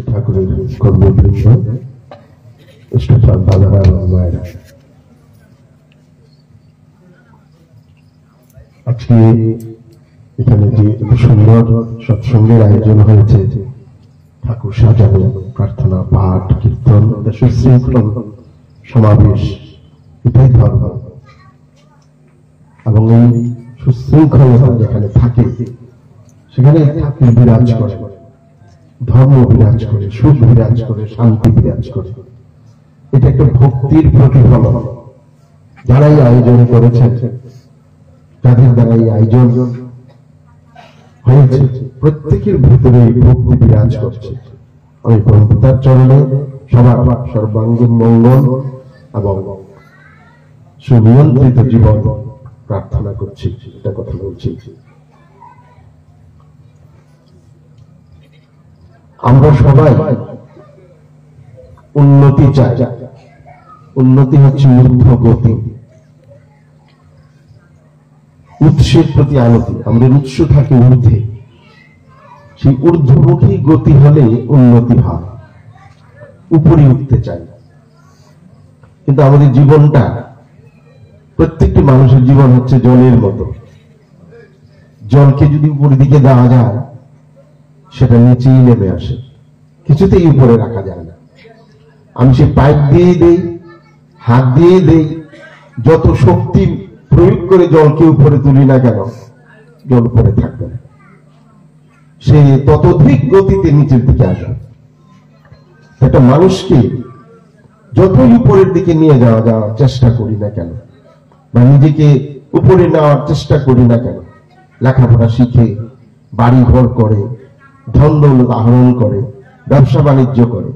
ঠাকুরের কর্মবৃন্দ, ইষ্টচাঁদ দাদারা এবং মায়েরা, আজকে এখানে যে এত সুন্দর সৎসঙ্গের আয়োজন হয়েছে, ঠাকুর সাজানো, প্রার্থনা, পাঠ, কীর্তন, সুশৃঙ্খল সমাবেশ, এটাই ধর্ম। এবং এই সুশৃঙ্খলতা যেখানে থাকে সেখানে ঠাকুর বিরাজ করে, ধর্ম বিরাজ করে, সুখ বিরাজ করে, শান্তি বিরাজ করে। এটা একটা ভক্তির প্রতিফলন। যারাই আয়োজন করেছেন, যাদের দ্বারা এই আয়োজন হয়েছে, প্রত্যেকের ভিতরে ভক্তি বিরাজ করছে। আমি পরমপিতার চরণে সবার সর্বাঙ্গীন মঙ্গল এবং সুনিয়ন্ত্রিত জীবন প্রার্থনা করছি, এটা কথা বলছি। আমরা সবাই উন্নতি চাই। উন্নতি হচ্ছে ঊর্ধ্বগতি, উৎসের প্রতি আনতি। আমাদের উৎস থাকে ঊর্ধ্বে, সেই ঊর্ধ্বমুখী গতি হলে উন্নতি হয়, উপরে উঠতে চাই। কিন্তু আমাদের জীবনটা, প্রত্যেকটি মানুষের জীবন হচ্ছে জলের মতো। জলকে যদি উপরের দিকে দেওয়া যায়, সেটা নিচেই নেমে আসে, কিছুতেই উপরে রাখা যায় না। আমি সে পাইপ দিয়ে দেই, হাত দিয়ে দেই, যত শক্তি প্রয়োগ করে জলকে উপরে তুলি না কেন, জল উপরে থাকবে না, সে ততোধিক গতিতে নিচের দিকে আসবে। একটা মানুষকে যতই উপরের দিকে নিয়ে যাওয়ার চেষ্টা করি না কেন, বা নিজেকে উপরে নেওয়ার চেষ্টা করি না কেন, লেখাপড়া শিখে, বাড়ি ঘর করে, ধন দৌলত আহরণ করে, ব্যবসা বাণিজ্য করে,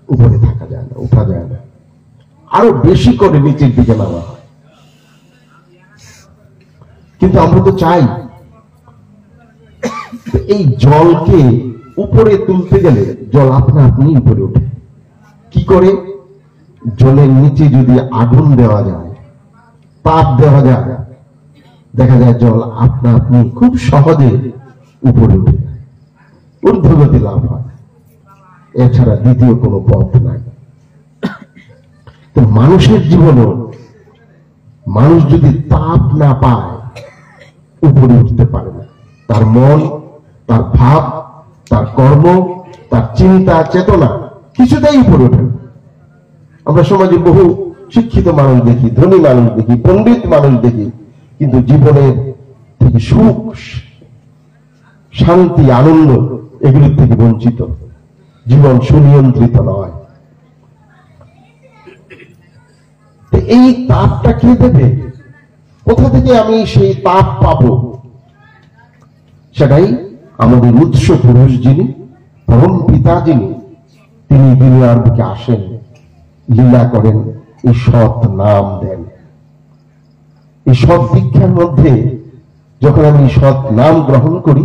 উপরে থাকা যায় না, উঠা যায় না, আরো বেশি করে নিচের দিকে নামা হয়। কিন্তু আমরা তো চাই এই জলকে উপরে তুলতে গেলে জল আপনা আপনি উপরে ওঠে। কি করে? জলের নিচে যদি আগুন দেওয়া যায়, তাপ দেওয়া যায়, দেখা যায় জল আপনা আপনি খুব সহজে উপরে উঠে যায়, ঊর্ধ্বগতি লাভ হয়। এছাড়া দ্বিতীয় কোনো পথ নাই। তো মানুষের জীবনে মানুষ যদি তাপ না পায়, উপরে উঠতে পারে না। তার মন, তার ভাব, তার কর্ম, তার চিন্তা চেতনা কিছুতেই উপরে ওঠে না। আমরা সমাজে বহু শিক্ষিত মানুষ দেখি, ধনী মানুষ দেখি, পণ্ডিত মানুষ দেখি, কিন্তু জীবনের থেকে সুখ, শান্তি, আনন্দ এগুলির থেকে বঞ্চিত। জীবন সুনিয়ন্ত্রিত নয়। এই তাপটা কে দেবে? কোথা থেকে আমি সেই তাপ পাবো? সেটাই আমাদের উৎস পুরুষ যিনি, পরম পিতা যিনি, তিনি দুনিয়ার বুকে আসেন, লীলা করেন, এই সৎ নাম দেন। এই সৎ দীক্ষার মধ্যে যখন আমি সৎ নাম গ্রহণ করি,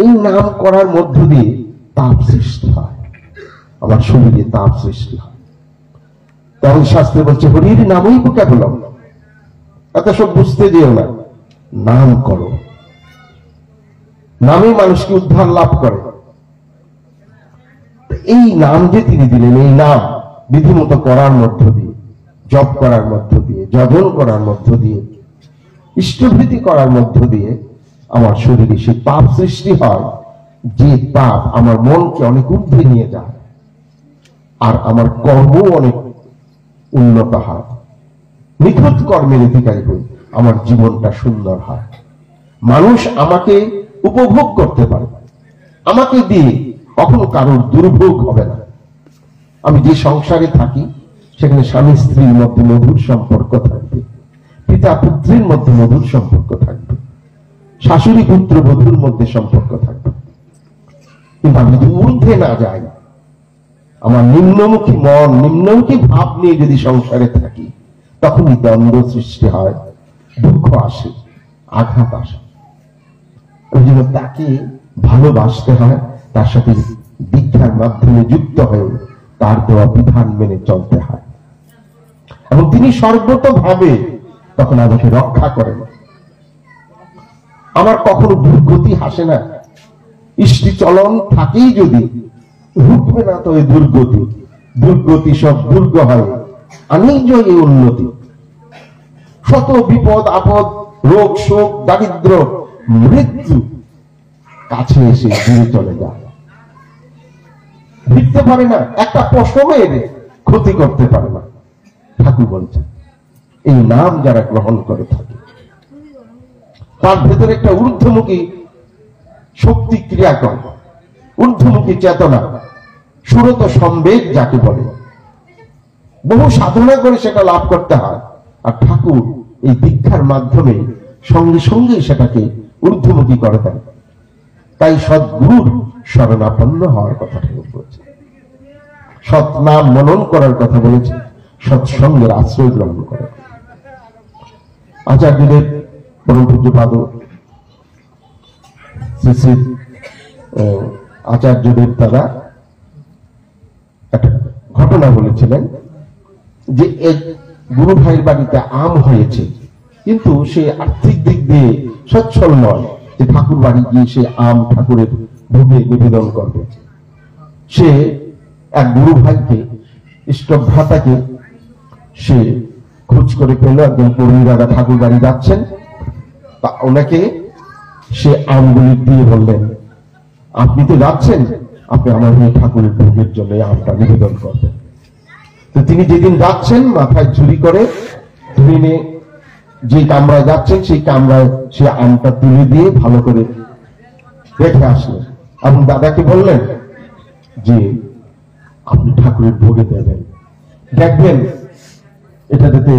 এই নাম করার মধ্য দিয়ে তাপ সৃষ্টি হয়, আমার শরীরে তাপ সৃষ্টি হয়। তখন শাস্ত্রে বলছে, হরির নামই বোকা বললাম, এত সব বুঝতে যেও না, নাম করো। নামে মানুষকে উদ্ধার লাভ করে। এই নাম যে তিনি দিলেন, এই নাম বিধিমতো করার মধ্য দিয়ে, জপ করার মধ্য দিয়ে, যজন করার মধ্য দিয়ে, ইষ্টভৃতি করার মধ্য দিয়ে আমার শরীরে সে তাপ সৃষ্টি হয়, যে তাপ আমার মনকে অনেক ঊর্ধ্বে নিয়ে যায়, আর আমার কর্ম অনেক উন্নত হয়, নিখুঁত কর্মের অধিকারী হই, আমার জীবনটা সুন্দর হয়। মানুষ আমাকে উপভোগ করতে পারে, আমাকে দিয়ে কখনো কারোর দুর্ভোগ হবে না। আমি যে সংসারে থাকি, সেখানে স্বামী স্ত্রীর মধ্যে মধুর সম্পর্ক থাকবে, পিতা পুত্রের মধ্যে মধুর সম্পর্ক থাকবে, শাশুড়ি পুত্র বধূর মধ্যে সম্পর্ক থাকবে। কিন্তু আমি যদি ঊর্ধ্বে না যাই, আমার নিম্নমুখী মন, নিম্নমুখী ভাব নিয়ে যদি সংসারে থাকি, তখনই দ্বন্দ্ব সৃষ্টি হয়, দুঃখ আসে, আঘাত আসে। ওই জন্য তাকে ভালোবাসতে হয়, তার সাথে দীক্ষার মাধ্যমে যুক্ত হয়ে তার দেওয়া বিধান মেনে চলতে হয়, এবং তিনি সর্বতভাবে তখন আমাকে রক্ষা করেন। আমার কখনো দুর্গতি হাসে না। ইষ্টি চলন থাকেই যদি, রুখবে না তো এই দুর্গতি, দুর্গতি সব দুর্গ হয়, আনিজ এই উন্নতি। শত বিপদ আপদ, রোগ শোক, দারিদ্র, মৃত্যু কাছে এসে দূরে চলে যায়, ভিড়তে পারে না, একটা পশমের ক্ষতি করতে পারে না। ঠাকুর বলছেন এই নাম যারা গ্রহণ করে থাকে তার ভেতরে একটা ঊর্ধ্বমুখী শক্তি ক্রিয়া করে, ঊর্ধ্বমুখী চেতনা, সুরত সম্বেগ যাকে বলে, বহু সাধনা করে সেটা লাভ করতে হয়। আর ঠাকুর এই দীক্ষার মাধ্যমে সঙ্গে সঙ্গে সেটাকে ঊর্ধ্বমুখী করে দেন। তাই সদ্গুরুর শরণাপন্ন হওয়ার কথা ঠাকুর বলেছে, সৎ নাম মনন করার কথা বলেছে, সৎসঙ্গের আশ্রয় গ্রহণ করার কথা। আচার্যদের পরম পূজ্যপাদ শ্রী শ্রী আচার্যদেব তারা একটা ঘটনা বলেছিলেন যে এক গুরু ভাইয়ের বাড়িতে আম হয়েছে, কিন্তু সে আর্থিক দিক দিয়ে সচ্ছল নয় যে ঠাকুর বাড়ি গিয়ে সে আম ঠাকুরের ভোগে নিবেদন করবে। সে এক গুরু ভাইকে, ইষ্ট ভ্রাতাকে সে খোঁজ করে পেল, একজন পরিণী দাদা ঠাকুর বাড়ি যাচ্ছেন, তা ওনাকে সে আমগুলি দিয়ে বললেন, আপনি তো যাচ্ছেন, আপনি আমার এই ঠাকুরের ভোগের জন্য আমটা নিবেদন করবেন। তো তিনি যেদিন যাচ্ছেন মাথায় ঝুড়ি করে ধরে যে কামরায় যাচ্ছেন সেই কামরায় সে আমটা তুলে দিয়ে ভালো করে রেখে আসলেন এবং দাদাকে বললেন যে আপনি ঠাকুরের ভোগে দেবেন, দেখবেন এটা যাতে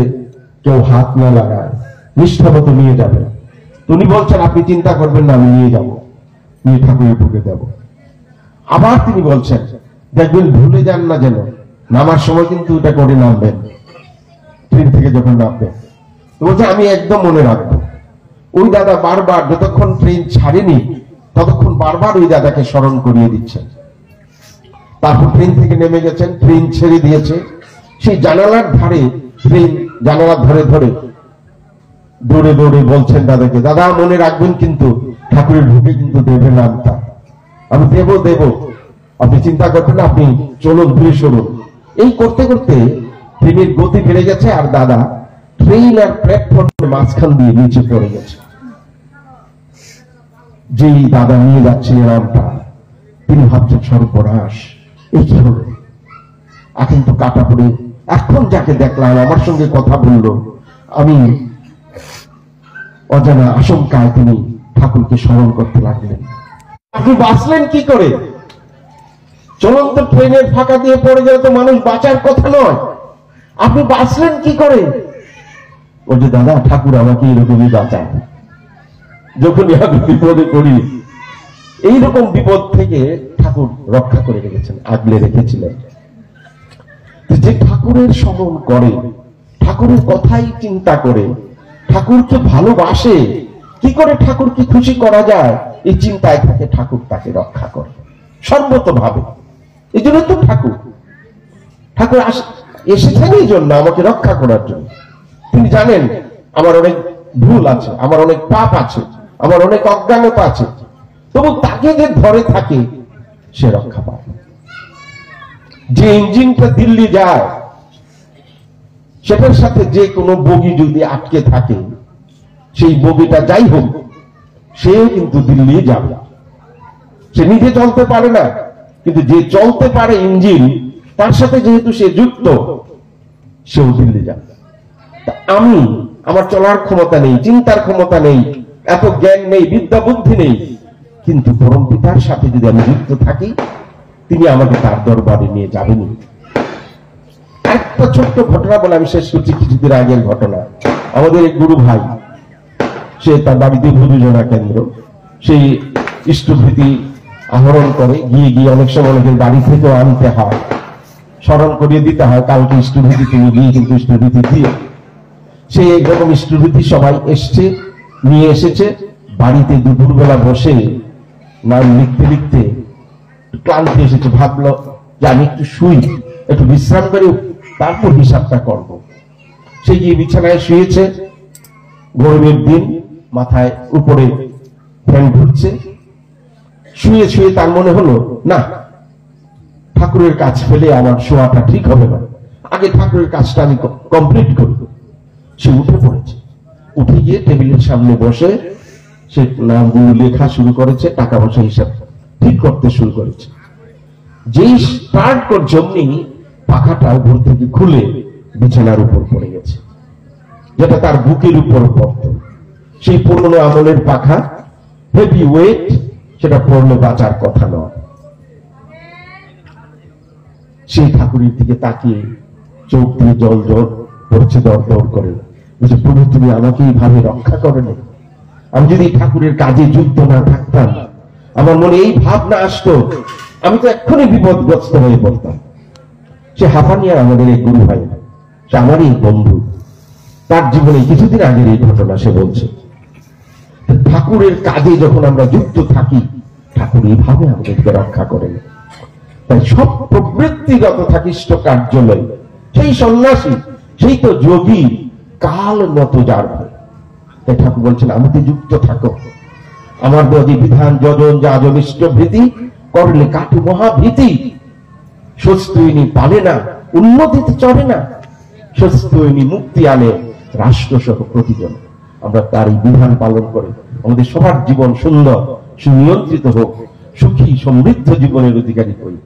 কেউ হাত না লাগায়, নিষ্ঠা মতো নিয়ে যাবেন। উনি বলছেন আপনি চিন্তা করবেন না, আমি নিয়ে যাব, নিয়ে ঠাকুরের ভোগে দেব। আবার তিনি বলছেন দেখবেন ভুলে যান না যেন, নামার সময় কিন্তু এটা করে নামবেন, ট্রেন থেকে যখন নামবেন। তো বলছে আমি একদম মনে রাখবো। ওই দাদা বারবার, যতক্ষণ ট্রেন ছাড়েনি ততক্ষণ বারবার ওই দাদাকে স্মরণ করিয়ে দিচ্ছেন। তারপর ট্রেন থেকে নেমে গেছেন, ট্রেন ছেড়ে দিয়েছে, সেই জানালার ধারে, ট্রেন জানালার ধরে ধরে দৌড়ে দৌড়ে বলছেন দাদাকে, দাদা মনে রাখবেন কিন্তু ঠাকুরের ভোগে কিন্তু দেবেন নামটা। আমি দেব দেব, আপনি চিন্তা করবেন না, আপনি চলুন, দূরে সরুন। এই করতে করতে ট্রেনের গতি বেড়ে গেছে, আর দাদা ট্রেন আর প্ল্যাটফর্মের মাঝখান দিয়ে নিচে পড়ে গেছে। যেই দাদা নিয়ে যাচ্ছিলেন নামটা, তিনি ভাবছেন সর্বনাশ, এই কি হলো, এখন তো কাটা পড়ে, এখন যাকে দেখলাম আমার সঙ্গে কথা বললো, আমি অজানা আশঙ্কায় তিনি ঠাকুরকে স্মরণ করতে লাগলেন। আপনি বাঁচলেন কি করে? চলন্ত ট্রেনের ফাঁকা দিয়ে পড়ে গেলে তো মানুষ বাঁচার কথা নয়, আপনি বাঁচলেন কি করে? বলছে দাদা ঠাকুর আমাকে এরকমই বাঁচায়, যখনই আমি বিপদে পড়ি এইরকম বিপদ থেকে ঠাকুর রক্ষা করে রেখেছেন, আগলে রেখেছিলেন। যে ঠাকুরের স্মরণ করে, ঠাকুরের কথাই চিন্তা করে, ঠাকুরকে ভালোবাসে, কি করে ঠাকুরকে খুশি করা যায় এই চিন্তায় থাকে, ঠাকুর তাকে রক্ষা করে সর্বতভাবে। এই জন্য তো ঠাকুর এসেছেন এই জন্য আমাকে রক্ষা করার জন্য। তিনি জানেন আমার অনেক ভুল আছে, আমার অনেক পাপ আছে, আমার অনেক অজ্ঞানতা আছে, তবু তাকে যে ধরে থাকে সে রক্ষা পায়। যে ইঞ্জিনটা দিল্লি যায় সেটার সাথে যে কোনো বগি যদি আটকে থাকে, সেই বগিটা যাই হোক সেও কিন্তু দিল্লি যাবে। সে নিজে চলতে পারে না, কিন্তু যে চলতে পারে ইঞ্জিন, তার সাথে যেহেতু সে যুক্ত, সেও দিল্লি যাবে। আমি, আমার চলার ক্ষমতা নেই, চিন্তার ক্ষমতা নেই, এত জ্ঞান নেই, বিদ্যা বুদ্ধি নেই, কিন্তু পরম পিতার সাথে যদি আমি যুক্ত থাকি, তিনি আমাকে তার দরবারে নিয়ে যাবেন। একটা ছোট্ট ঘটনা বলে আমি শেষ করছি, কিছুদিন আগের ঘটনা। আমাদের এক গুরু ভাই, সে তার বাড়িতে ভুজনা কেন্দ্র, সেই ইষ্টভীতি আহরণ করে, গিয়ে গিয়ে অনেক সময় অনেকের বাড়ি থেকেও আনতে হয়, স্মরণ করিয়ে দিতে হয় কালকে ইষ্টভীতি, তিনি গিয়ে কিন্তু ইষ্টভীতি দিয়ে সে এরকম ইষ্টভীতি সবাই এসছে, নিয়ে এসেছে। বাড়িতে দুপুরবেলা বসে নাম লিখতে লিখতে ক্লান্তি এসেছে, ভাবলো যে আমি একটু শুই, একটু বিশ্রাম করে তারপর হিসাবটা করব। সে গিয়ে বিছানায় শুয়েছে, গরমের দিন, মাথায় উপরে ফ্যান ঘুরছে। শুয়ে শুয়ে তার মনে হলো না, ঠাকুরের কাজ ফেলে আমার শোয়াটা ঠিক হবে না, আগে ঠাকুরের কাজটা আমি কমপ্লিট করব। সে উঠে পড়েছে, উঠে গিয়ে টেবিলের সামনে বসে সে নামগুলো লেখা শুরু করেছে, টাকা পয়সা হিসাব ঠিক করতে শুরু করেছে। যেই স্টার্ট করছে অমনি পাখাটা উপর থেকে খুলে বিছানার উপর পড়ে গেছে, যেটা তার বুকের উপর পড়ত। সেই পুরনো আমলের পাখা, হেভি ওয়েট, সেটা পড়লে বাঁচার কথা নয়। সেই ঠাকুরের দিকে তাকিয়ে চোখ দিয়ে জল জল পড়ছে, দর দর করে, বলছে প্রভু তুমি আমাকে এইভাবে রক্ষা করেন। আমি যদি ঠাকুরের কাজে যুক্ত না থাকতাম, আমার মনে এই ভাবনা আসতো, আমি তো এক্ষুনি বিপদগ্রস্ত হয়ে পড়তাম। সে হাফানিয়া আমাদের এই গুরু ভাই, সে আমারই বন্ধু, তার জীবনে কিছুদিন আগের এই ঘটনা সে বলছে। ঠাকুরের কাজে যখন আমরা যুক্ত থাকি, ঠাকুর এইভাবে আমাদেরকে রক্ষা করেন। তাই সব প্রবৃত্তিগত থাকিষ্ট কার্যালয়, সেই সন্ন্যাসী, সেই তো যোগী, কাল মত যার ভাই। তাই ঠাকুর বলছেন আমাদের যুক্ত থাকো। আমার বদি বিধান যজন যাজন ইষ্টভীতি করলে কাটু মহাভীতি। স্বস্তিনী পালে না, উন্নতিতে চড়ে না, স্বস্তিনী মুক্তি আনে রাষ্ট্র সহ প্রতিজন। আমরা তার এই বিধান পালন করে আমাদের সবার জীবন সুন্দর সুনিয়ন্ত্রিত হোক, সুখী সমৃদ্ধ জীবনের অধিকারী হই।